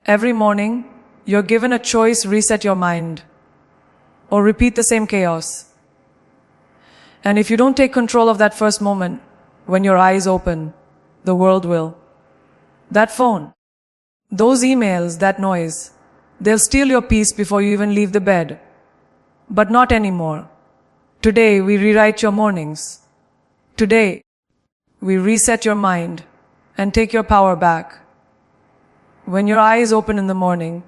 Every morning, you're given a choice: reset your mind, or repeat the same chaos. And if you don't take control of that first moment, when your eyes open, the world will. That phone, those emails, that noise, they'll steal your peace before you even leave the bed. But not anymore. Today, we rewrite your mornings. Today, we reset your mind and take your power back. When your eyes open in the morning,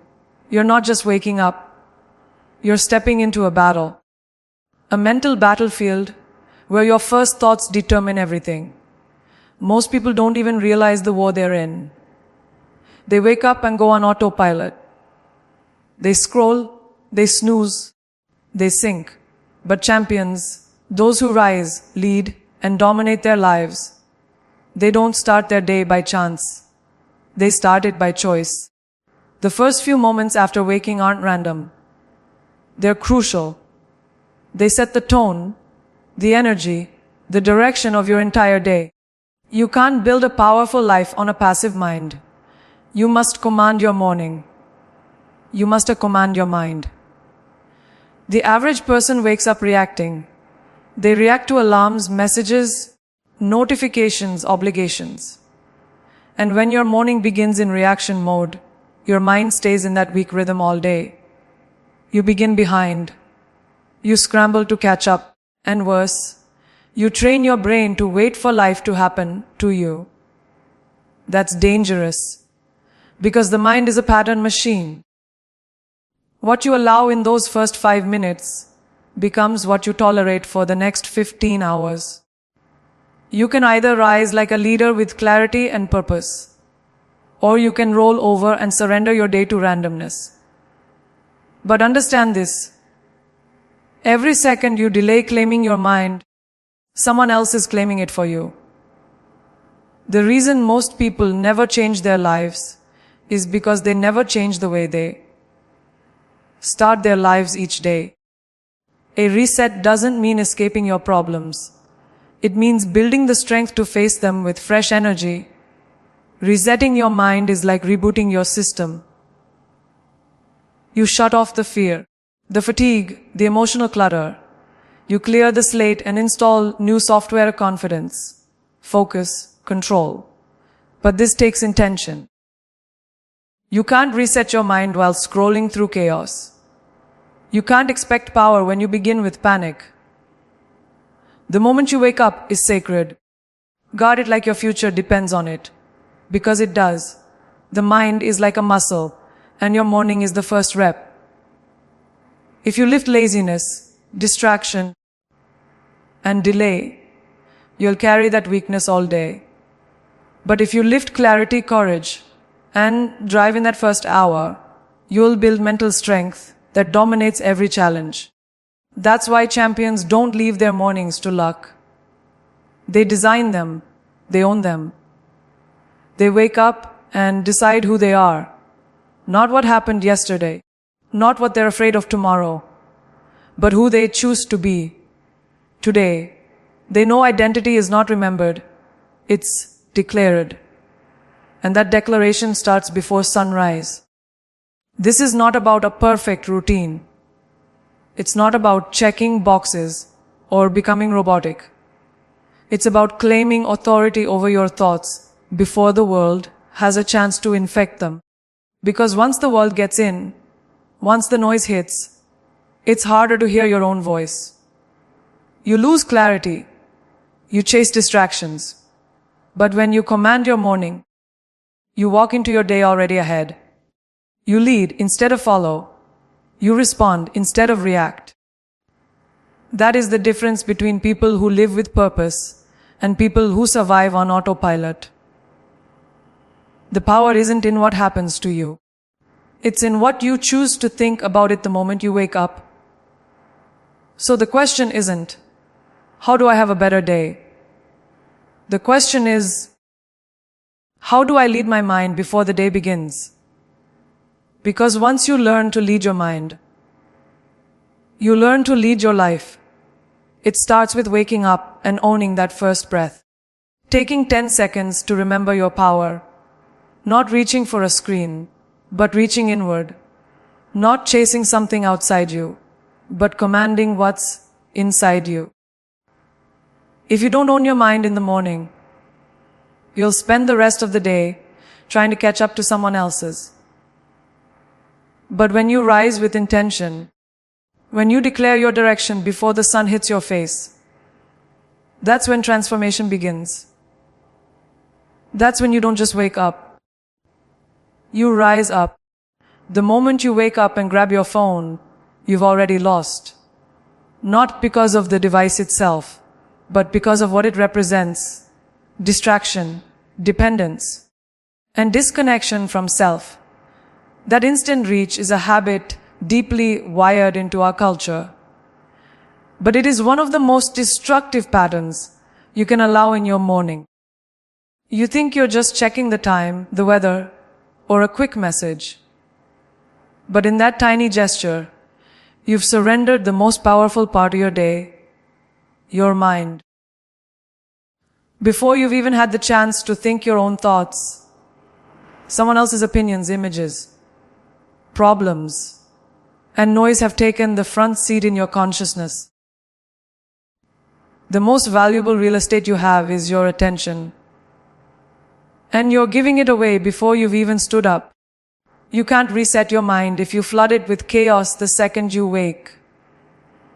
you're not just waking up. You're stepping into a battle. A mental battlefield where your first thoughts determine everything. Most people don't even realize the war they're in. They wake up and go on autopilot. They scroll, they snooze, they sink. But champions, those who rise, lead, and dominate their lives, they don't start their day by chance. They start it by choice. The first few moments after waking aren't random. They're crucial. They set the tone, the energy, the direction of your entire day. You can't build a powerful life on a passive mind. You must command your morning. You must command your mind. The average person wakes up reacting. They react to alarms, messages, notifications, obligations. And when your morning begins in reaction mode, your mind stays in that weak rhythm all day. You begin behind. You scramble to catch up. And worse, you train your brain to wait for life to happen to you. That's dangerous, because the mind is a pattern machine. What you allow in those first 5 minutes becomes what you tolerate for the next 15 hours. You can either rise like a leader with clarity and purpose, or you can roll over and surrender your day to randomness. But understand this: every second you delay claiming your mind, someone else is claiming it for you. The reason most people never change their lives is because they never change the way they start their lives each day. A reset doesn't mean escaping your problems. It means building the strength to face them with fresh energy. Resetting your mind is like rebooting your system. You shut off the fear, the fatigue, the emotional clutter. You clear the slate and install new software: confidence, focus, control. But this takes intention. You can't reset your mind while scrolling through chaos. You can't expect power when you begin with panic. The moment you wake up is sacred. Guard it like your future depends on it. Because it does. The mind is like a muscle, and your morning is the first rep. If you lift laziness, distraction, and delay, you'll carry that weakness all day. But if you lift clarity, courage, and drive in that first hour, you'll build mental strength that dominates every challenge. That's why champions don't leave their mornings to luck. They design them. They own them. They wake up and decide who they are. Not what happened yesterday. Not what they're afraid of tomorrow. But who they choose to be today. They know identity is not remembered. It's declared. And that declaration starts before sunrise. This is not about a perfect routine. It's not about checking boxes or becoming robotic. It's about claiming authority over your thoughts before the world has a chance to infect them. Because once the world gets in, once the noise hits, it's harder to hear your own voice. You lose clarity. You chase distractions. But when you command your morning, you walk into your day already ahead. You lead instead of follow. You respond instead of react. That is the difference between people who live with purpose and people who survive on autopilot. The power isn't in what happens to you. It's in what you choose to think about it the moment you wake up. So the question isn't, how do I have a better day? The question is, how do I lead my mind before the day begins? Because once you learn to lead your mind, you learn to lead your life. It starts with waking up and owning that first breath. Taking 10 seconds to remember your power. Not reaching for a screen, but reaching inward. Not chasing something outside you, but commanding what's inside you. If you don't own your mind in the morning, you'll spend the rest of the day trying to catch up to someone else's. But when you rise with intention, when you declare your direction before the sun hits your face, that's when transformation begins. That's when you don't just wake up. You rise up. The moment you wake up and grab your phone, you've already lost. Not because of the device itself, but because of what it represents: distraction, dependence, and disconnection from self. That instant reach is a habit deeply wired into our culture. But it is one of the most destructive patterns you can allow in your morning. You think you're just checking the time, the weather, or a quick message. But in that tiny gesture, you've surrendered the most powerful part of your day, your mind. Before you've even had the chance to think your own thoughts, someone else's opinions, images, problems, and noise have taken the front seat in your consciousness. The most valuable real estate you have is your attention. And you're giving it away before you've even stood up. You can't reset your mind if you flood it with chaos the second you wake.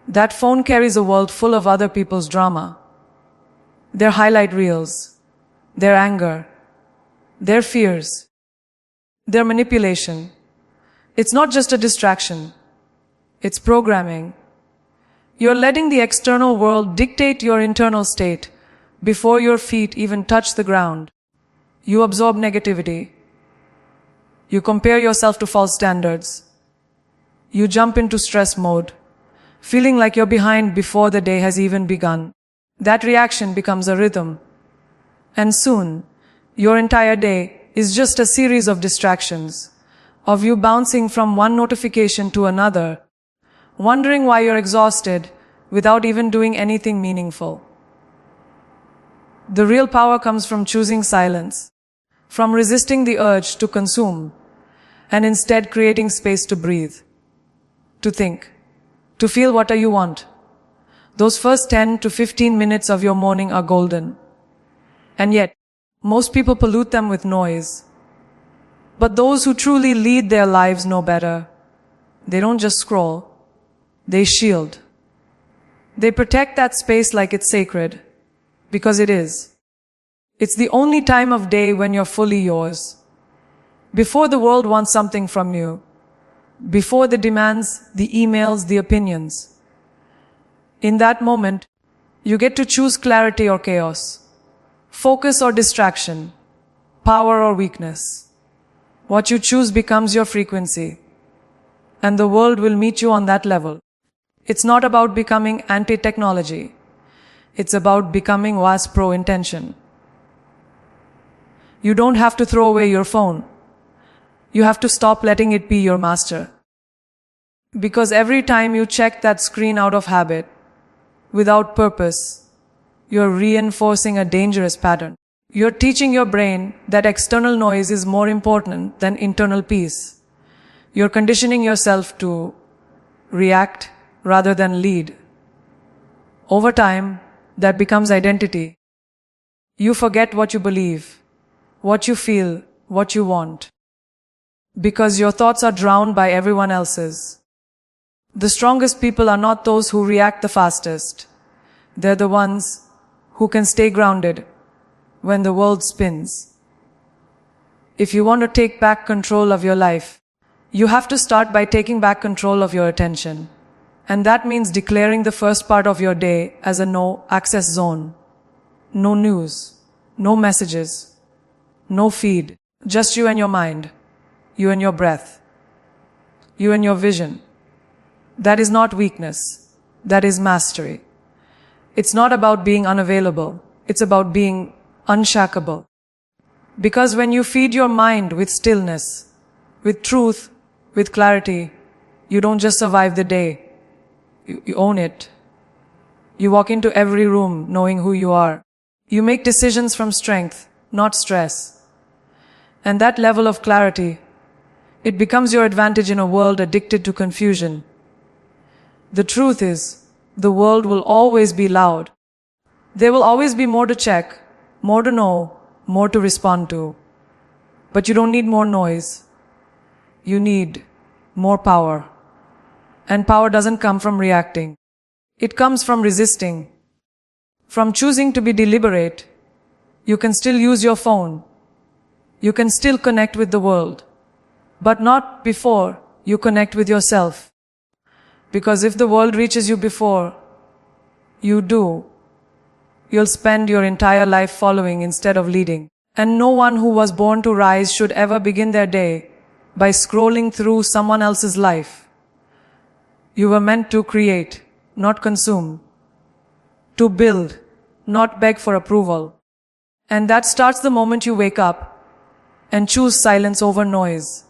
That phone carries a world full of other people's drama. Their highlight reels, their anger, their fears, their manipulation. It's not just a distraction. It's programming. You're letting the external world dictate your internal state before your feet even touch the ground. You absorb negativity. You compare yourself to false standards. You jump into stress mode, feeling like you're behind before the day has even begun. That reaction becomes a rhythm. And soon, your entire day is just a series of distractions, of you bouncing from one notification to another, wondering why you're exhausted without even doing anything meaningful. The real power comes from choosing silence, from resisting the urge to consume, and instead creating space to breathe, to think, to feel what you want. Those first 10 to 15 minutes of your morning are golden. And yet, most people pollute them with noise. But those who truly lead their lives know better. They don't just scroll, they shield. They protect that space like it's sacred, because it is. It's the only time of day when you're fully yours. Before the world wants something from you. Before the demands, the emails, the opinions. In that moment, you get to choose clarity or chaos, focus or distraction, power or weakness. What you choose becomes your frequency, and the world will meet you on that level. It's not about becoming anti-technology. It's about becoming was pro-intention. You don't have to throw away your phone. You have to stop letting it be your master. Because every time you check that screen out of habit, without purpose, you're reinforcing a dangerous pattern. You're teaching your brain that external noise is more important than internal peace. You're conditioning yourself to react rather than lead. Over time, that becomes identity. You forget what you believe, what you feel, what you want. Because your thoughts are drowned by everyone else's. The strongest people are not those who react the fastest. They're the ones who can stay grounded when the world spins. If you want to take back control of your life, you have to start by taking back control of your attention. And that means declaring the first part of your day as a no-access zone. No news, no messages, no feed, just you and your mind, you and your breath, you and your vision. That is not weakness, that is mastery. It's not about being unavailable, it's about being unshackable. Because when you feed your mind with stillness, with truth, with clarity, you don't just survive the day. You own it. You walk into every room knowing who you are. You make decisions from strength, not stress. And that level of clarity, It becomes your advantage in a world addicted to confusion. The truth is, the world will always be loud. There will always be more to check, more to know, more to respond to. But you don't need more noise. You need more power. And power doesn't come from reacting. It comes from resisting. From choosing to be deliberate. You can still use your phone. You can still connect with the world. But not before you connect with yourself. Because if the world reaches you before you do, you'll spend your entire life following instead of leading. And no one who was born to rise should ever begin their day by scrolling through someone else's life. You were meant to create, not consume. To build, not beg for approval. And that starts the moment you wake up and choose silence over noise.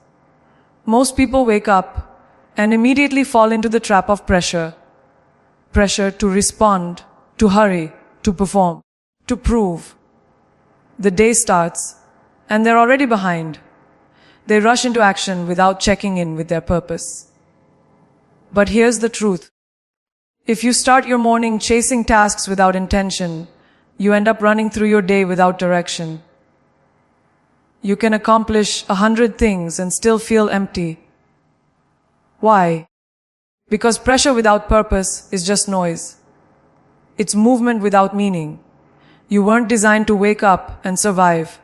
Most people wake up and immediately fall into the trap of pressure. Pressure to respond, to hurry, to perform, to prove. The day starts and they're already behind. They rush into action without checking in with their purpose. But here's the truth. If you start your morning chasing tasks without intention, you end up running through your day without direction. You can accomplish 100 things and still feel empty. Why? Because pressure without purpose is just noise. It's movement without meaning. You weren't designed to wake up and survive.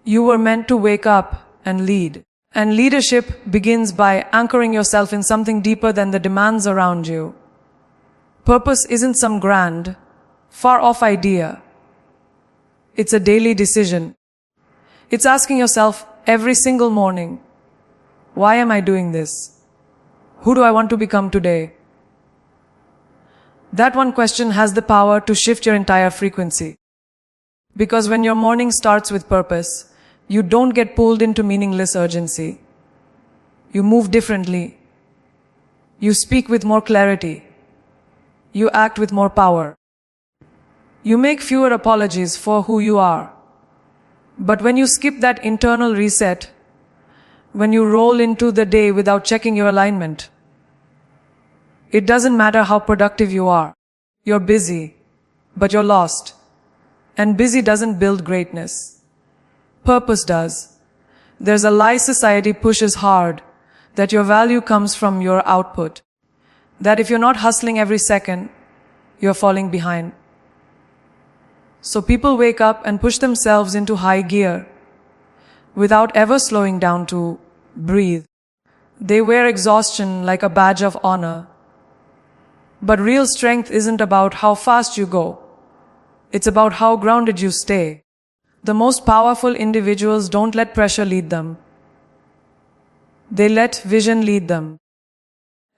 You were meant to wake up and lead. And leadership begins by anchoring yourself in something deeper than the demands around you. Purpose isn't some grand, far-off idea. It's a daily decision. It's asking yourself every single morning, why am I doing this? Who do I want to become today? That one question has the power to shift your entire frequency. Because when your morning starts with purpose, you don't get pulled into meaningless urgency. You move differently. You speak with more clarity. You act with more power. You make fewer apologies for who you are. But when you skip that internal reset, when you roll into the day without checking your alignment, it doesn't matter how productive you are. You're busy, but you're lost. And busy doesn't build greatness. Purpose does. There's a lie society pushes hard, that your value comes from your output. That if you're not hustling every second, you're falling behind. So people wake up and push themselves into high gear, without ever slowing down to breathe. They wear exhaustion like a badge of honor. But real strength isn't about how fast you go. It's about how grounded you stay. The most powerful individuals don't let pressure lead them. They let vision lead them.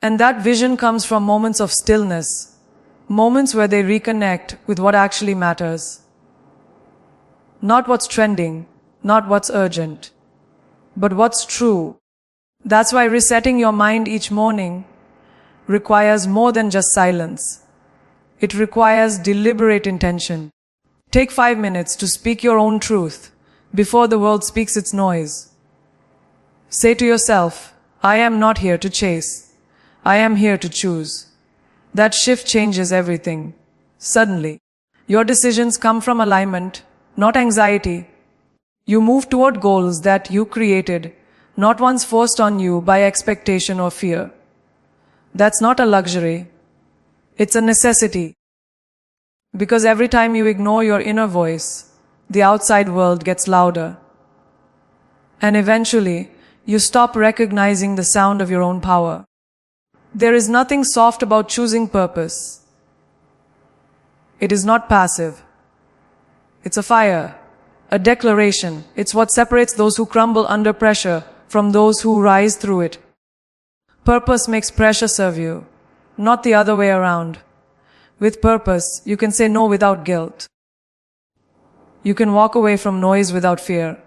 And that vision comes from moments of stillness, moments where they reconnect with what actually matters. Not what's trending, not what's urgent, but what's true. That's why resetting your mind each morning requires more than just silence. It requires deliberate intention. Take 5 minutes to speak your own truth before the world speaks its noise. Say to yourself, I am not here to chase. I am here to choose. That shift changes everything. Suddenly, your decisions come from alignment, not anxiety. You move toward goals that you created, not ones forced on you by expectation or fear. That's not a luxury. It's a necessity. Because every time you ignore your inner voice, the outside world gets louder. And eventually, you stop recognizing the sound of your own power. There is nothing soft about choosing purpose. It is not passive. It's a fire, a declaration. It's what separates those who crumble under pressure from those who rise through it. Purpose makes pressure serve you, not the other way around. With purpose, you can say no without guilt. You can walk away from noise without fear.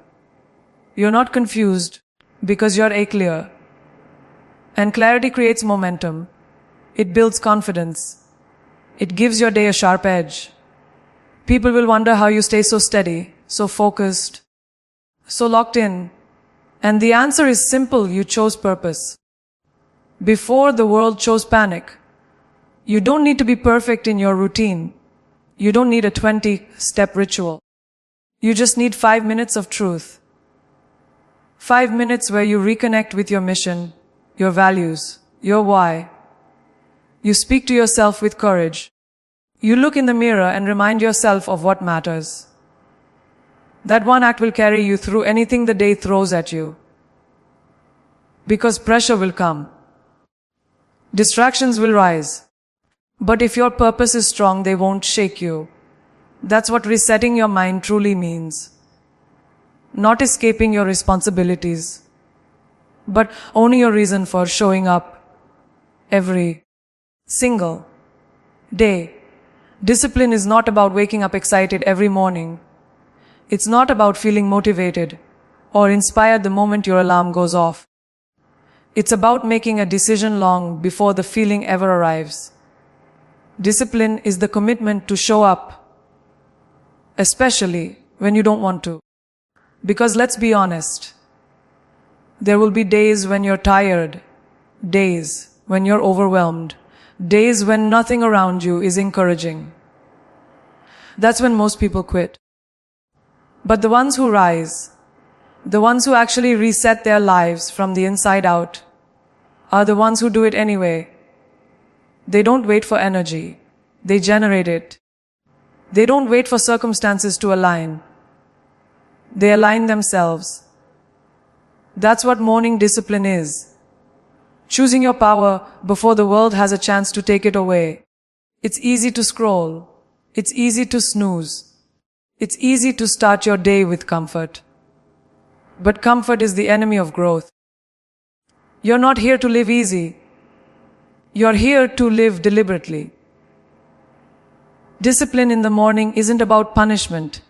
You're not confused because you're clear. And clarity creates momentum. It builds confidence. It gives your day a sharp edge. People will wonder how you stay so steady, so focused, so locked in. And the answer is simple: you chose purpose. Before the world chose panic. You don't need to be perfect in your routine. You don't need a 20-step ritual. You just need 5 minutes of truth. 5 minutes where you reconnect with your mission, your values, your why. You speak to yourself with courage. You look in the mirror and remind yourself of what matters. That one act will carry you through anything the day throws at you. Because pressure will come. Distractions will rise. But if your purpose is strong, they won't shake you. That's what resetting your mind truly means. Not escaping your responsibilities, but owning your reason for showing up every single day. Discipline is not about waking up excited every morning. It's not about feeling motivated or inspired the moment your alarm goes off. It's about making a decision long before the feeling ever arrives. Discipline is the commitment to show up, especially when you don't want to. Because let's be honest, there will be days when you're tired, days when you're overwhelmed, days when nothing around you is encouraging. That's when most people quit. But the ones who rise, the ones who actually reset their lives from the inside out, are the ones who do it anyway. They don't wait for energy. They generate it. They don't wait for circumstances to align. They align themselves. That's what morning discipline is. Choosing your power before the world has a chance to take it away. It's easy to scroll. It's easy to snooze. It's easy to start your day with comfort. But comfort is the enemy of growth. You're not here to live easy. You're here to live deliberately. Discipline in the morning isn't about punishment.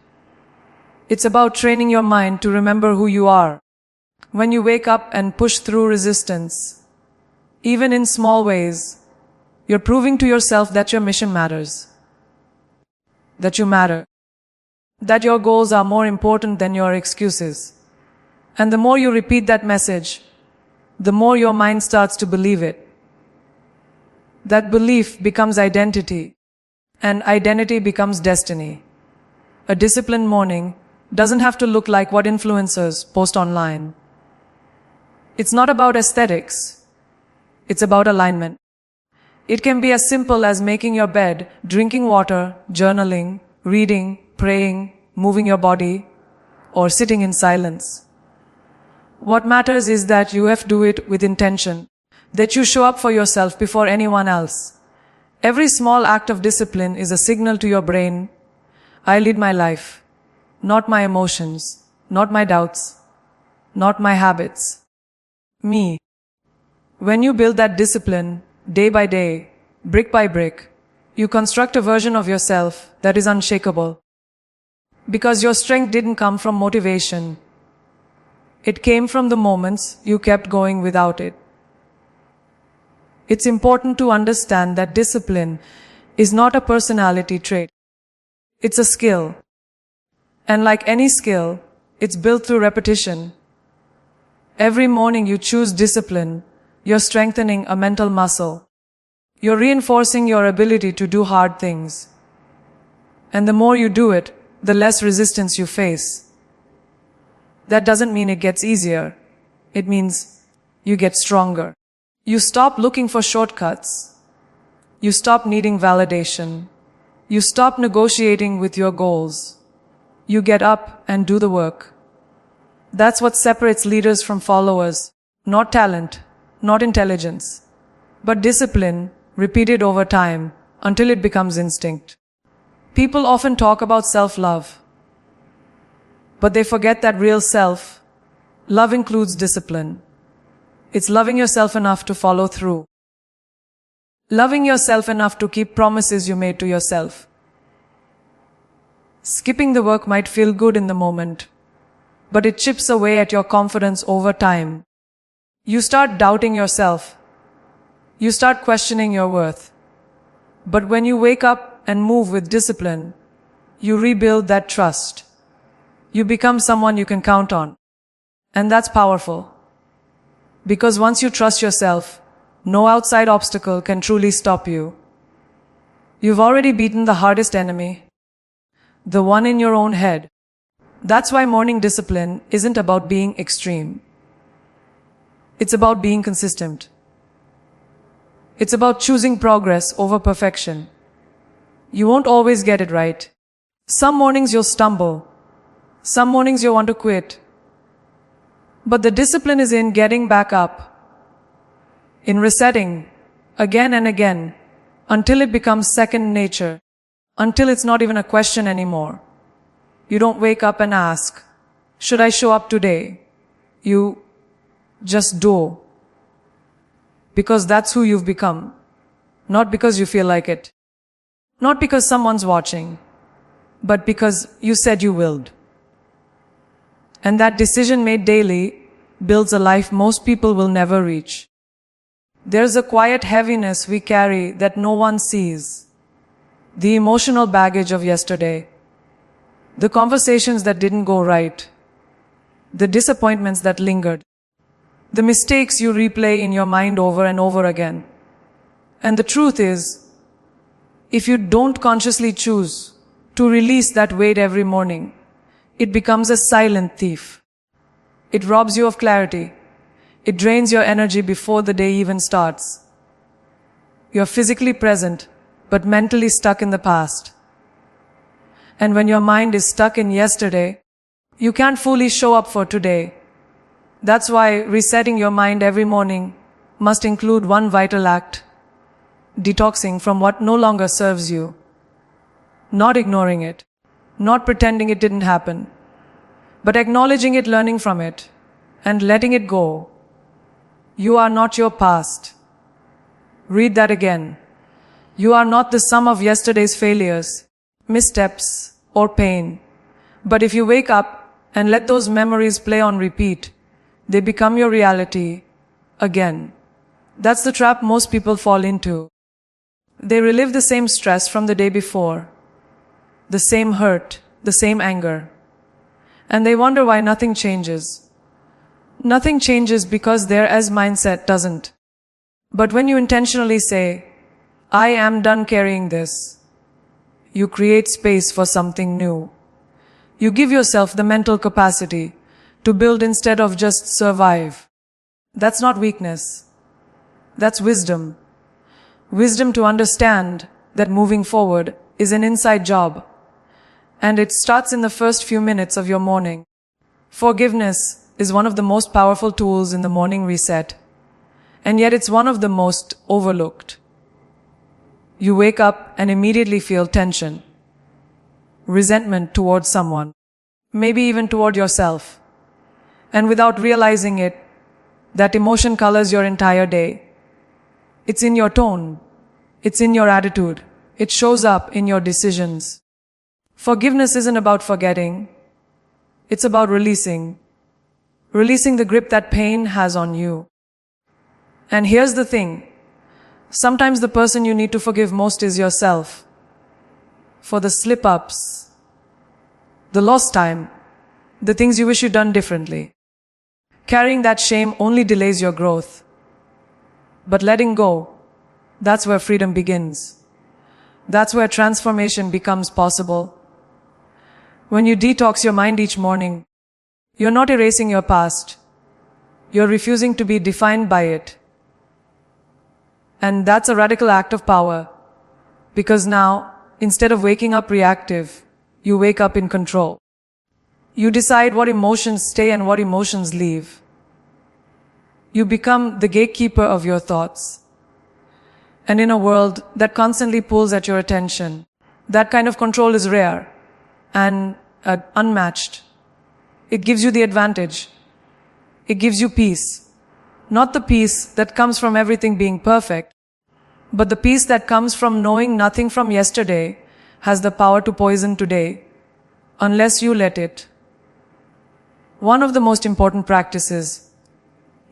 It's about training your mind to remember who you are. When you wake up and push through resistance, even in small ways, you're proving to yourself that your mission matters. That you matter. That your goals are more important than your excuses. And the more you repeat that message, the more your mind starts to believe it. That belief becomes identity, and identity becomes destiny. A disciplined morning doesn't have to look like what influencers post online. It's not about aesthetics. It's about alignment. It can be as simple as making your bed, drinking water, journaling, reading, praying, moving your body, or sitting in silence. What matters is that you have to do it with intention, that you show up for yourself before anyone else. Every small act of discipline is a signal to your brain, I lead my life, not my emotions, not my doubts, not my habits. Me. When you build that discipline, day by day, brick by brick, you construct a version of yourself that is unshakable. Because your strength didn't come from motivation. It came from the moments you kept going without it. It's important to understand that discipline is not a personality trait. It's a skill. And like any skill, it's built through repetition. Every morning you choose discipline, you're strengthening a mental muscle. You're reinforcing your ability to do hard things. And the more you do it, the less resistance you face. That doesn't mean it gets easier. It means you get stronger. You stop looking for shortcuts. You stop needing validation. You stop negotiating with your goals. You get up and do the work. That's what separates leaders from followers. Not talent, not intelligence, but discipline repeated over time until it becomes instinct. People often talk about self-love, but they forget that real self-love includes discipline. It's loving yourself enough to follow through. Loving yourself enough to keep promises you made to yourself. Skipping the work might feel good in the moment, but it chips away at your confidence over time. You start doubting yourself. You start questioning your worth. But when you wake up and move with discipline, you rebuild that trust. You become someone you can count on. And that's powerful. Because once you trust yourself, no outside obstacle can truly stop you. You've already beaten the hardest enemy, the one in your own head. That's why morning discipline isn't about being extreme. It's about being consistent. It's about choosing progress over perfection. You won't always get it right. Some mornings you'll stumble. Some mornings you'll want to quit. But the discipline is in getting back up, in resetting again and again until it becomes second nature, until it's not even a question anymore. You don't wake up and ask, should I show up today? You just do. Because that's who you've become. Not because you feel like it. Not because someone's watching. But because you said you willed. And that decision made daily builds a life most people will never reach. There's a quiet heaviness we carry that no one sees. The emotional baggage of yesterday. The conversations that didn't go right. The disappointments that lingered. The mistakes you replay in your mind over and over again. And the truth is, if you don't consciously choose to release that weight every morning, it becomes a silent thief. It robs you of clarity. It drains your energy before the day even starts. You're physically present, but mentally stuck in the past. And when your mind is stuck in yesterday, you can't fully show up for today. That's why resetting your mind every morning must include one vital act: detoxing from what no longer serves you. Not ignoring it, not pretending it didn't happen, but acknowledging it, learning from it, and letting it go. You are not your past. Read that again. You are not the sum of yesterday's failures, missteps, or pain. But if you wake up and let those memories play on repeat, they become your reality again. That's the trap most people fall into. They relive the same stress from the day before, the same hurt, the same anger. And they wonder why nothing changes. Nothing changes because their as mindset doesn't. But when you intentionally say, I am done carrying this, you create space for something new. You give yourself the mental capacity to build instead of just survive. That's not weakness. That's wisdom. Wisdom to understand that moving forward is an inside job. And it starts in the first few minutes of your morning. Forgiveness is one of the most powerful tools in the morning reset. And yet it's one of the most overlooked. You wake up and immediately feel tension, resentment towards someone, maybe even toward yourself. And without realizing it, that emotion colors your entire day. It's in your tone. It's in your attitude. It shows up in your decisions. Forgiveness isn't about forgetting. It's about releasing. Releasing the grip that pain has on you. And here's the thing. Sometimes the person you need to forgive most is yourself. For the slip-ups, the lost time, the things you wish you'd done differently. Carrying that shame only delays your growth. But letting go, that's where freedom begins. That's where transformation becomes possible. When you detox your mind each morning, you're not erasing your past. You're refusing to be defined by it. And that's a radical act of power. Because now, instead of waking up reactive, you wake up in control. You decide what emotions stay and what emotions leave. You become the gatekeeper of your thoughts. And in a world that constantly pulls at your attention, that kind of control is rare and unmatched. It gives you the advantage. It gives you peace. Not the peace that comes from everything being perfect, but the peace that comes from knowing nothing from yesterday has the power to poison today, unless you let it. One of the most important practices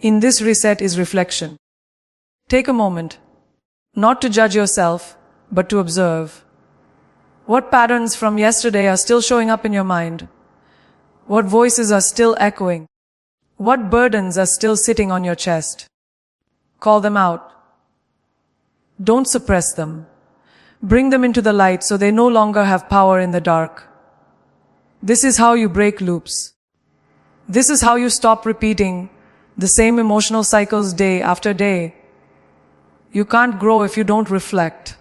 in this reset is reflection. Take a moment, not to judge yourself, but to observe. What patterns from yesterday are still showing up in your mind? What voices are still echoing? What burdens are still sitting on your chest? Call them out. Don't suppress them. Bring them into the light so they no longer have power in the dark. This is how you break loops. This is how you stop repeating the same emotional cycles day after day. You can't grow if you don't reflect.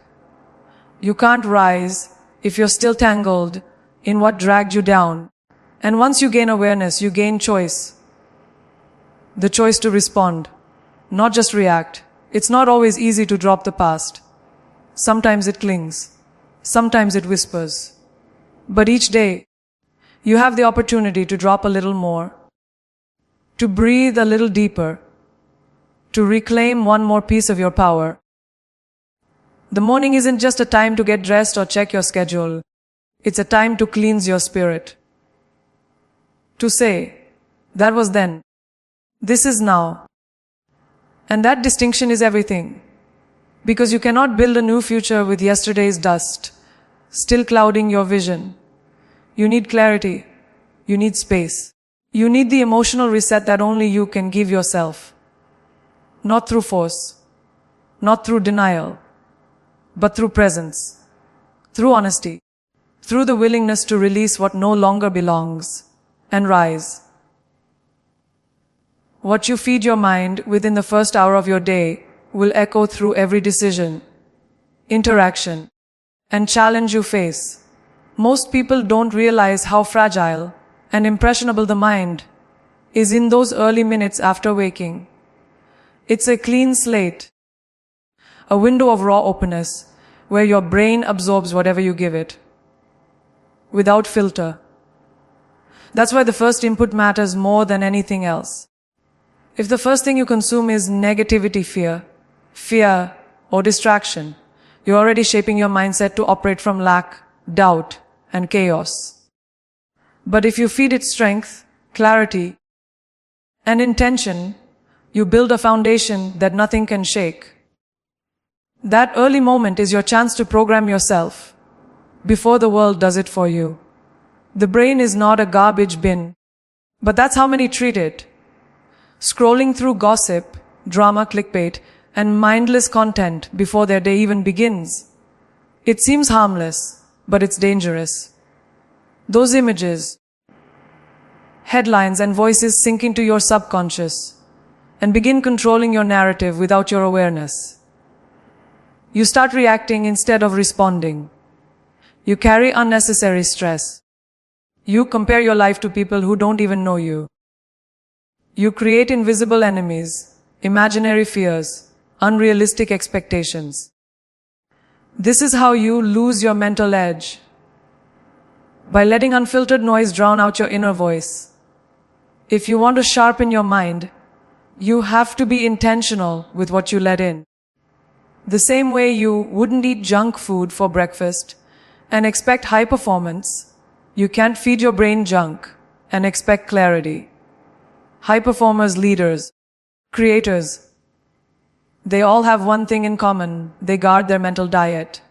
You can't rise if you're still tangled in what dragged you down. And once you gain awareness, you gain choice. The choice to respond, not just react. It's not always easy to drop the past. Sometimes it clings. Sometimes it whispers. But each day, you have the opportunity to drop a little more, to breathe a little deeper, to reclaim one more piece of your power. The morning isn't just a time to get dressed or check your schedule. It's a time to cleanse your spirit. To say, that was then. This is now. And that distinction is everything. Because you cannot build a new future with yesterday's dust still clouding your vision. You need clarity. You need space. You need the emotional reset that only you can give yourself. Not through force. Not through denial. But through presence. Through honesty. Through the willingness to release what no longer belongs and rise. What you feed your mind within the first hour of your day will echo through every decision, interaction, and challenge you face. Most people don't realize how fragile and impressionable the mind is in those early minutes after waking. It's a clean slate, a window of raw openness where your brain absorbs whatever you give it, without filter. That's why the first input matters more than anything else. If the first thing you consume is negativity, fear, or distraction, you're already shaping your mindset to operate from lack, doubt, and chaos. But if you feed it strength, clarity, and intention, you build a foundation that nothing can shake. That early moment is your chance to program yourself before the world does it for you. The brain is not a garbage bin, but that's how many treat it. Scrolling through gossip, drama, clickbait, and mindless content before their day even begins. It seems harmless, but it's dangerous. Those images, headlines, and voices sink into your subconscious and begin controlling your narrative without your awareness. You start reacting instead of responding. You carry unnecessary stress. You compare your life to people who don't even know you. You create invisible enemies, imaginary fears, unrealistic expectations. This is how you lose your mental edge. By letting unfiltered noise drown out your inner voice. If you want to sharpen your mind, you have to be intentional with what you let in. The same way you wouldn't eat junk food for breakfast and expect high performance, you can't feed your brain junk and expect clarity. High performers, leaders, creators, they all have one thing in common. They guard their mental diet.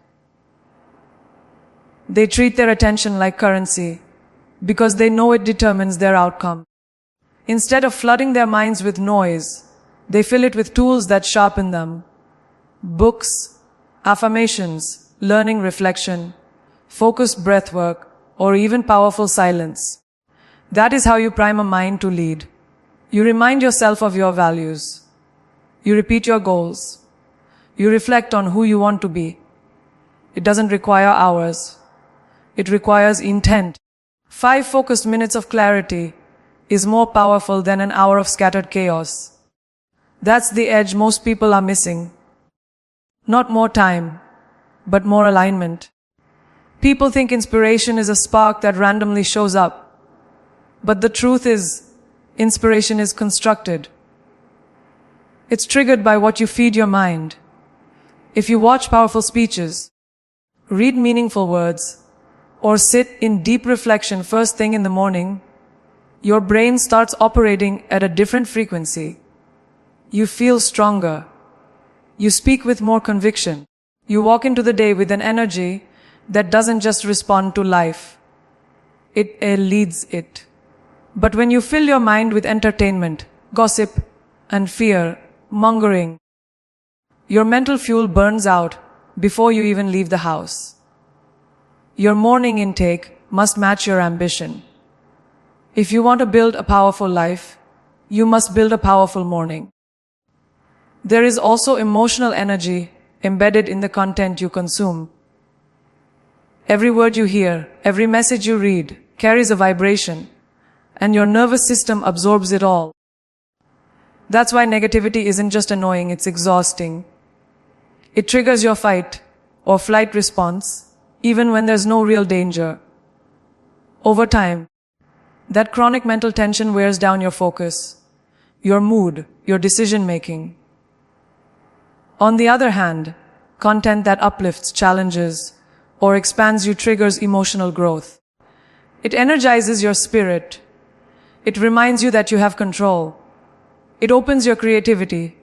They treat their attention like currency because they know it determines their outcome. Instead of flooding their minds with noise, they fill it with tools that sharpen them. Books, affirmations, learning, reflection, focused breathwork, or even powerful silence. That is how you prime a mind to lead. You remind yourself of your values. You repeat your goals. You reflect on who you want to be. It doesn't require hours. It requires intent. 5 focused minutes of clarity is more powerful than an hour of scattered chaos. That's the edge most people are missing. Not more time, but more alignment. People think inspiration is a spark that randomly shows up. But the truth is, inspiration is constructed. It's triggered by what you feed your mind. If you watch powerful speeches, read meaningful words, or sit in deep reflection first thing in the morning, your brain starts operating at a different frequency. You feel stronger. You speak with more conviction. You walk into the day with an energy that doesn't just respond to life. It leads it. But when you fill your mind with entertainment, gossip, and fear, mongering, your mental fuel burns out before you even leave the house. Your morning intake must match your ambition. If you want to build a powerful life, you must build a powerful morning. There is also emotional energy embedded in the content you consume. Every word you hear, every message you read carries a vibration, and your nervous system absorbs it all. That's why negativity isn't just annoying, it's exhausting. It triggers your fight or flight response, even when there's no real danger. Over time, that chronic mental tension wears down your focus, your mood, your decision-making. On the other hand, content that uplifts, challenges, or expands you triggers emotional growth. It energizes your spirit. It reminds you that you have control. It opens your creativity.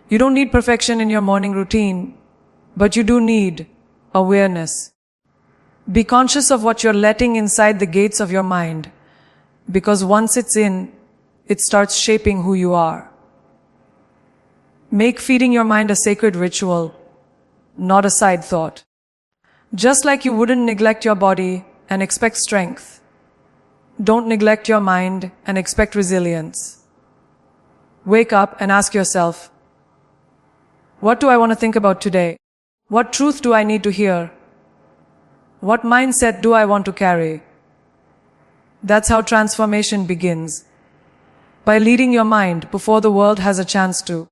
You don't need perfection in your morning routine, but you do need awareness. Be conscious of what you're letting inside the gates of your mind, because once it's in, it starts shaping who you are. Make feeding your mind a sacred ritual, not a side thought. Just like you wouldn't neglect your body and expect strength, don't neglect your mind and expect resilience. Wake up and ask yourself, what do I want to think about today? What truth do I need to hear? What mindset do I want to carry? That's how transformation begins. By leading your mind before the world has a chance to.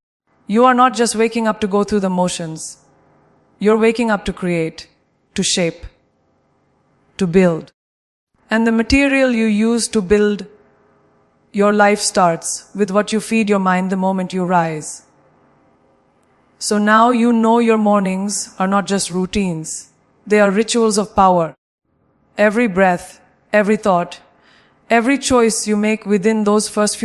You are not just waking up to go through the motions. You're waking up to create, to shape, to build. And the material you use to build your life starts with what you feed your mind the moment you rise. So now you know your mornings are not just routines. They are rituals of power. Every breath, every thought, every choice you make within those first few